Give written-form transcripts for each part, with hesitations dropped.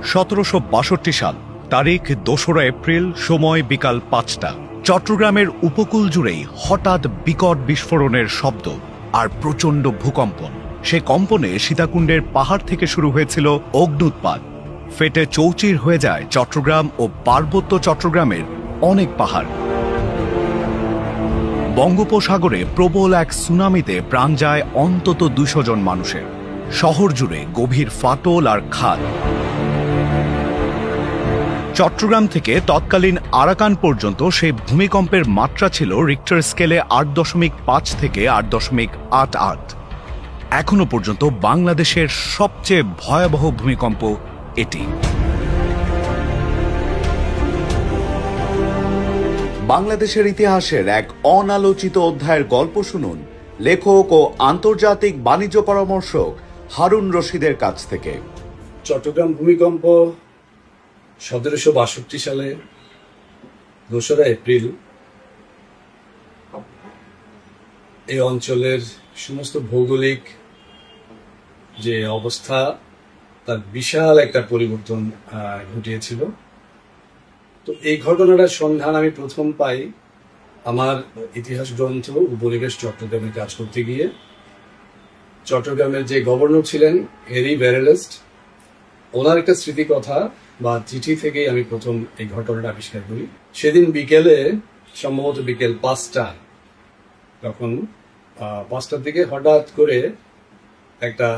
1762 সাল, তারিখ 2রা এপ্রিল, সময় বিকাল 5টা। চট্টগ্রামের উপকূল জুড়েই হঠাৎ বিকট বিস্ফোরণের শব্দ আর প্রচণ্ড ভূকম্পন। সে কম্পনে সীতাকুণ্ডের পাহাড় থেকে শুরু হয়েছিল অগ্ন্যুৎপাত। ফেটে চৌচির হয়ে যায় চট্টগ্রাম ও পার্বত্য চট্টগ্রামের অনেক পাহাড়। বঙ্গোপসাগরে প্রবল এক সুনামিতে প্রাণ যায় অন্তত 200 জন মানুষের। শহর জুড়ে গভীর ফাটল আর খাদ। চট্টগ্রাম থেকে তৎকালীন আরাকান পর্যন্ত সেই ভূমিকম্পের মাত্রা ছিল রিক্টার স্কেলে 8.5 থেকে 8.88। এখনো পর্যন্ত বাংলাদেশের সবচেয়ে ভয়াবহ ভূমিকম্প এটি। বাংলাদেশের ইতিহাসের এক অনালোচিত অধ্যায়ের গল্প শুনুন লেখক ও আন্তর্জাতিক বাণিজ্য পরামর্শক হারুন রশিদের কাছ থেকে। চট্টগ্রাম ভূমিকম্প 1762 সালে 2রা এপ্রিল এই অঞ্চলের সমস্ত ভৌগোলিক যে অবস্থা তার বিশাল একটা পরিবর্তন ঘটিয়েছিল। তো এই ঘটনাটার সন্ধান আমি প্রথম পাই আমার ইতিহাস গ্রন্থ উপনিবেশ চট্টগ্রামে কাজ করতে গিয়ে। চট্টগ্রামের যে গভর্নর ছিলেন হেরি ভেরেলেস্ট, ওনার একটা স্মৃতিকথা বা চিঠি থেকেই আমি প্রথম এই ঘটনাটা আবিষ্কার করি। সেদিন বিকেলে, সম্ভবত বিকেল 5টা, তখন 5টার দিকে হঠাৎ করে একটা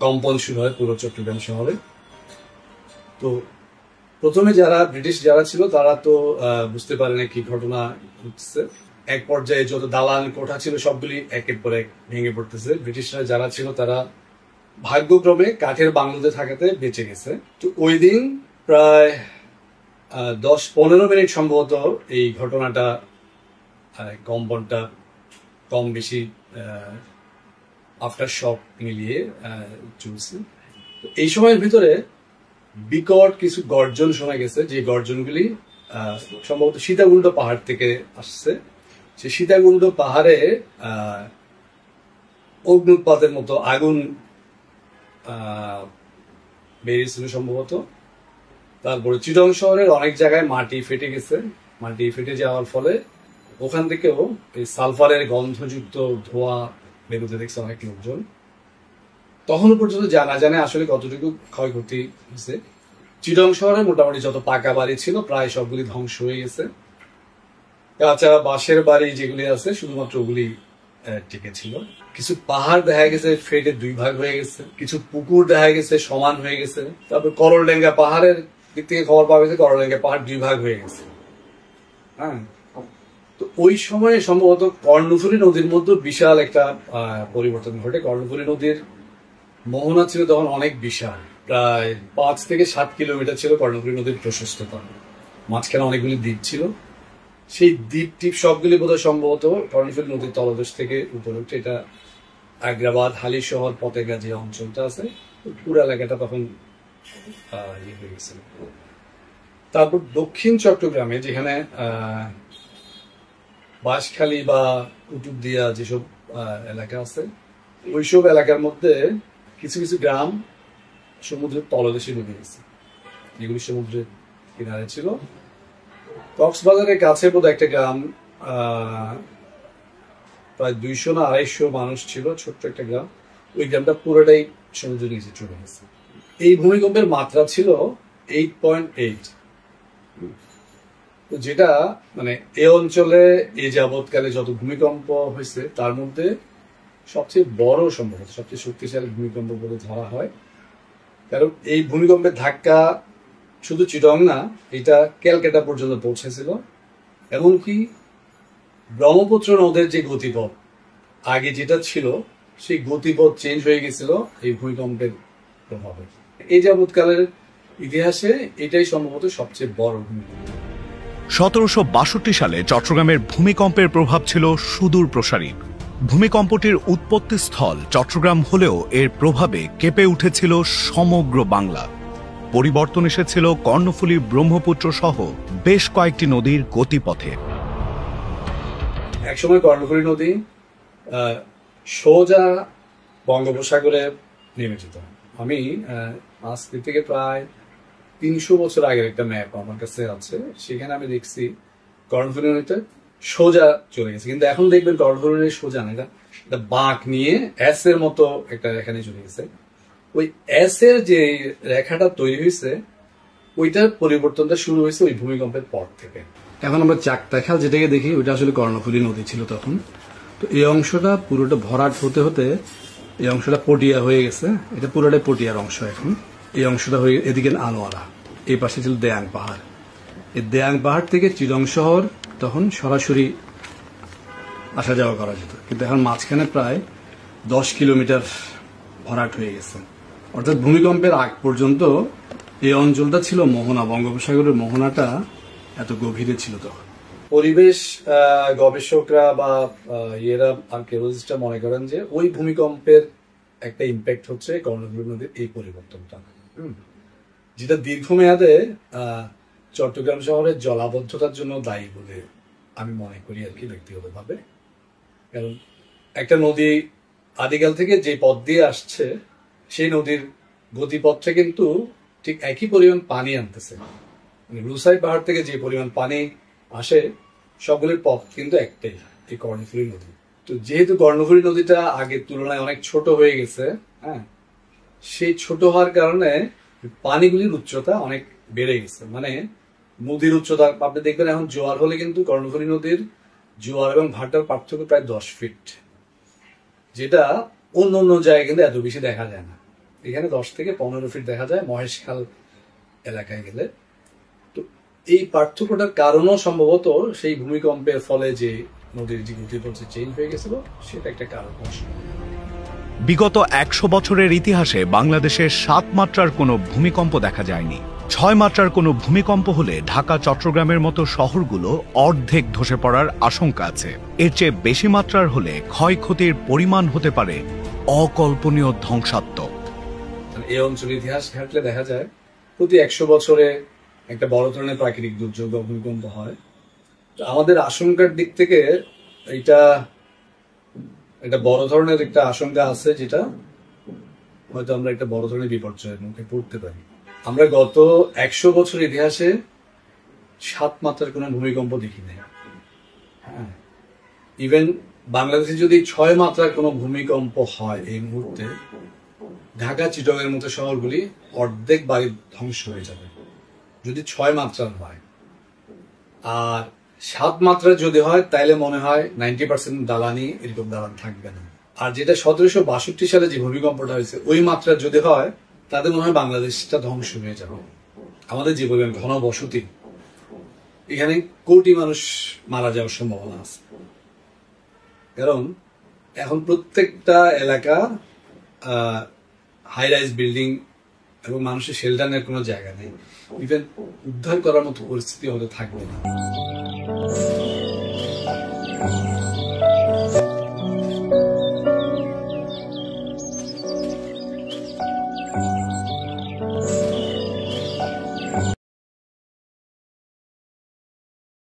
কম্পন শুরু হয় পুরো চট্টগ্রাম শহরে। তো প্রথমে ব্রিটিশ যারা ছিল তারা তো বুঝতে পারে না কি ঘটনা ঘটছে। এক পর্যায়ে যত দালান কোঠা ছিল সবগুলি একের পর এক ভেঙে পড়তেছে। ব্রিটিশরা যারা ছিল তারা ভাগ্যক্রমে কাঠের বাংলোতে থাকাতে বেঁচে গেছে। তো ওই দিন প্রায় 10-15 মিনিট সম্ভবত এই ঘটনাটা, কম্পনটা কম বেশি আফটার শক মিলিয়ে চলছে। তো এই সময়ের ভিতরে বিকট কিছু গর্জন শোনা গেছে, যে গর্জনগুলি সম্ভবত সীতাকুণ্ড পাহাড় থেকে আসছে। সে সীতাকুণ্ড পাহাড়ে অগ্ন্যুৎপাতের মতো আগুন বেরিয়েছিল সম্ভবত। তারপরে চিটং শহরের অনেক জায়গায় মাটি ফেটে গেছে। মাটি ফেটে যাওয়ার ফলে ওখান থেকেও এই সালফারের গন্ধযুক্ত ধোঁয়া বেরোতে দেখছে অনেক লোকজন। তখনও পর্যন্ত জানা জানে আসলে কতটুকু ক্ষয়ক্ষতি হয়েছে। চিটং শহরে মোটামুটি যত পাকা বাড়ি ছিল প্রায় সবগুলি ধ্বংস হয়ে গেছে। কাঁচা বাঁশের বাড়ি যেগুলি আছে শুধুমাত্র ওগুলি টিকে ছিল। কিছু পাহাড় দেখা গেছে ফেটে 2 ভাগ হয়ে গেছে, কিছু পুকুর দেখা গেছে সমান হয়ে গেছে। তারপর করলডেঙ্গা পাহাড়ের দিক থেকে খবর পাওয়া গেছে করলডেঙ্গা পাহাড় 2 ভাগ হয়ে গেছে। হ্যাঁ, তো ওই সময়ে সম্ভবত কর্ণফুলী নদীর মধ্যে বিশাল একটা পরিবর্তন ঘটে। কর্ণফুলী নদীর মোহনা ছিল তখন অনেক বিশাল, প্রায় 5 থেকে 7 কিলোমিটার ছিল কর্ণফুলী নদীর প্রশস্ততা। মাঝখানে অনেকগুলি দ্বীপ ছিল। সেই দ্বীপ টিপ সবগুলি বোধহয় সম্ভবত কর্ণফুলী নদীর তলদেশ থেকে উপরে উঠে। এটা আগ্রাবাদ, হালি শহর, পতেঙ্গা যে অঞ্চলটা আছে পুরো এলাকাটা তখন ইয়ে হয়ে গেছিল। তারপর দক্ষিণ চট্টগ্রামে যেখানে বাঁশখালী বা কুতুবদিয়া যেসব এলাকা আছে, ওইসব এলাকার মধ্যে কিছু কিছু গ্রাম সমুদ্রের তলদেশে ডুবে গেছে, যেগুলি সমুদ্রের কিনারে ছিল। কক্সবাজারের কাছে বোধহয় একটা গ্রাম, প্রায় 200 না 250 মানুষ ছিল, ছোট্ট একটা গ্রাম। ওই গ্রামটা পুরোটাই সমুদ্রের নিচে চলে গেছে। এই ভূমিকম্পের মাত্রা ছিল 8.8, যেটা মানে এই অঞ্চলে এই যাবৎকালে যত ভূমিকম্প হয়েছে তার মধ্যে সবচেয়ে বড়, সম্ভবত সবচেয়ে শক্তিশালী ভূমিকম্প বলে ধরা হয়। কারণ এই ভূমিকম্পের ধাক্কা শুধু চিটং না, এটা ক্যালকাটা পর্যন্ত পৌঁছেছিল। এমনকি ব্রহ্মপুত্র নদের যে গতিপথ আগে যেটা ছিল সেই গতিপথ চেঞ্জ হয়ে গেছিল এই ভূমিকম্পের প্রভাবে। এই যাবৎকালের ইতিহাসে এটাই সম্ভবত সবচেয়ে বড় ভূমিকম্প। 1762 সালে চট্টগ্রামের ভূমিকম্পের প্রভাব ছিল সুদূর প্রসারী। ভূমিকম্পটির উৎপত্তি স্থল চট্টগ্রাম হলেও এর প্রভাবে কেঁপে উঠেছিল সমগ্র বাংলা। পরিবর্তন এসেছিল কর্ণফুলী, ব্রহ্মপুত্র সহ বেশ কয়েকটি নদীর গতিপথে। একসময় কর্ণফুলী নদী সোজা বঙ্গোপসাগরে নেমে যেত। আমি আজ থেকে প্রায় 300 বছর আগের একটা ম্যাপ আমার কাছে আছে, সেখানে আমি দেখছি কর্ণফুলী নদীটা সোজা চলে গেছে, কিন্তু এখন দেখবেন কর্ণফুলী নদী সোজা না, এটা বাঁক নিয়ে এস এর মতো একটা রেখানে চলে গেছে। ওই এস এর যে রেখাটা তৈরি হয়েছে ওইটার পরিবর্তনটা শুরু হয়েছে ওই ভূমিকম্পের পর থেকে। এখন আমরা চাকতা খাল যেটাকে দেখি ওইটা আসলে কর্ণফুলী নদী ছিল তখন। তো এই অংশটা পুরোটা ভরাট হতে হতে এই অংশটা পটিয়া হয়ে গেছে, এটা পুরোটাই পটিয়ার অংশ। এখন এই অংশটা হয়ে এদিকে আনোয়ারা, এই পাশে ছিল দেয়াং পাহাড়। এই দেয়াং পাহাড় থেকে চিরং শহর তখন সরাসরি আসা যাওয়া করা যেত, কিন্তু এখন মাঝখানে প্রায় 10 কিলোমিটার ভরাট হয়ে গেছে। অর্থাৎ ভূমিকম্পের আগ পর্যন্ত এই অঞ্চলটা ছিল মোহনা, বঙ্গোপসাগরের মোহনাটা এত গভীরে ছিল তখন। পরিবেশ গবেষকরা বা ইয়েরা আর্কিওলজিস্টরা মনে করেন যে ওই ভূমিকম্পের একটা ইম্প্যাক্ট হচ্ছে কর্ণফুলী নদীর এই পরিবর্তনটা, যেটা দীর্ঘমেয়াদে চট্টগ্রাম শহরের জলাবদ্ধতার জন্য দায়ী বলে আমি মনে করি আর কি ব্যক্তিগতভাবে। কারণ একটা নদী আদিকাল থেকে যে পথ দিয়ে আসছে সেই নদীর গতিপথটা কিন্তু ঠিক একই পরিমাণ পানি আনতেছে। মানে লুসাই পাহাড় থেকে যে পরিমাণ পানি আসে সবগুলির পথ কিন্তু একটাই, এই কর্ণফুলী নদী। তো যেহেতু কর্ণফুলী নদীটা আগের তুলনায় অনেক ছোট হয়ে গেছে, হ্যাঁ, সেই ছোট হওয়ার কারণে পানিগুলির উচ্চতা অনেক বেড়ে গেছে। মানে নদীর উচ্চতা আপনি দেখবেন এখন জোয়ার হলে কিন্তু কর্ণফুলী নদীর জোয়ার এবং ভাটার পার্থক্য প্রায় 10 ফিট, যেটা অন্য অন্য জায়গায় কিন্তু এত বেশি দেখা যায় না। এখানে 10 থেকে 15 ফিট দেখা যায় মহেশখাল এলাকায় গেলে। তো এই পার্থক্যটার কারণও সম্ভবত সেই ভূমিকম্পের ফলে যে নদীর যে গতিপথ চেঞ্জ হয়ে গেছিল সেটা একটা কারণ। বিগত 100 বছরের ইতিহাসে বাংলাদেশের 7 মাত্রার কোনো ভূমিকম্প দেখা যায়নি। 6 মাত্রার কোনো ভূমিকম্প হলে ঢাকা চট্টগ্রামের মতো শহরগুলো অর্ধেক ধসে পড়ার আশঙ্কা আছে। এর চেয়ে বেশি মাত্রার হলে ক্ষয়ক্ষতির পরিমাণ হতে পারে অকল্পনীয় ধ্বংসাত্মক। এই অঞ্চলের ইতিহাস ঘাটলে দেখা যায় প্রতি 100 বছরে একটা বড় ধরনের প্রাকৃতিক দুর্যোগ বা ভূমিকম্প হয়। তো আমাদের আশঙ্কার দিক থেকে এটা বড় ধরনের একটা আশঙ্কা আছে, যেটা হয়তো আমরা একটা বড় ধরনের বিপর্যয়ের মুখে পড়তে পারি। আমরা গত 100 বছর ইতিহাসে 7 মাত্রার কোনো ভূমিকম্প দেখি নাই। হ্যাঁ, ইভেন বাংলাদেশে যদি 6 মাত্রার কোনো ভূমিকম্প হয় এই মুহূর্তে, ঢাকা চিটাগংয়ের মতো শহরগুলি অর্ধেক বাড়ি ধ্বংস হয়ে যাবে যদি 6 মাত্রার হয়। আর 7 মাত্রার যদি হয় তাহলে মনে হয় 90% দালানি, এরকম দালান থাকবে না। আর যেটা 1762 সালে যে ভূমিকম্পটা হয়েছে ওই মাত্রার যদি হয় তাদের মনে হয় বাংলাদেশটা ধ্বংস হয়ে যাবে। আমাদের যে পরিমাণ ঘন বসতি, এখানে কোটি মানুষ মারা যাওয়ার সম্ভাবনা আছে। কারণ এখন প্রত্যেকটা এলাকা হাই রাইজ বিল্ডিং এবং মানুষের শেল্টারের কোনো জায়গা নেই। ইভেন উদ্ধার করার মতো পরিস্থিতি হতে থাকবে না।